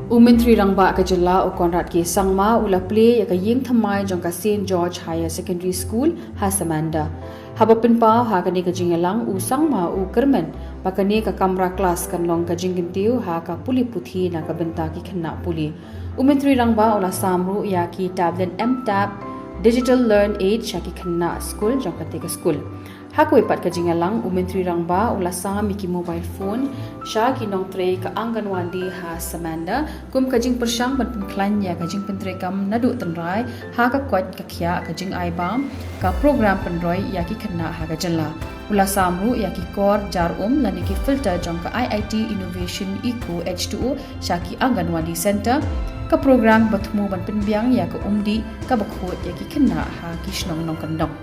Umentri rangba ka jela o konrad ki sangma ula Plie ya ka ying thamai jong ka St George Higher Secondary School ha Samanda. Habapin pa ha kani ka jingalang u sangma u kermen pakani ka kamra kelas kan long ka jinggintiu ha ka puli puthi na ka benta ki khanna puli. Umentri rangba ula samru ya ki tablet M-Tab Digital Learn Aid shaki khanna school jong ka teka school. Hakoi pat ka jingalang umentri rangba ula sa miki mobile phone sha ki nong tre ka Anganwadi ha Samanda kum ka jing persang ban klan ya ka jing pentre kam nadu tanrai ha ka kwat ka khya ka jing ai bam ka program penroi ya ki khanna ha ka jalla ula samru ya ki kor jar lani ki filter jong ka IIT Innovation Eco H2O sha ki Anganwadi Center ka program batmu ban penbiang ya ka umdi ka bakhot ya ki khanna ha ki shnong nong kandong.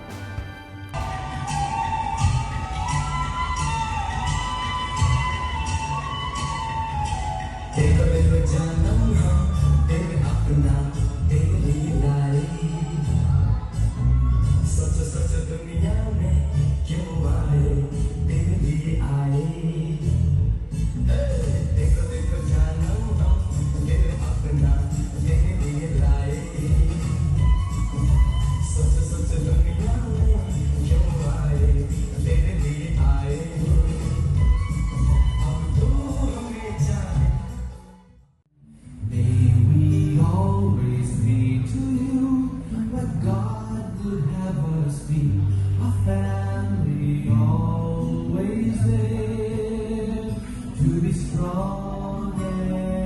To be strong and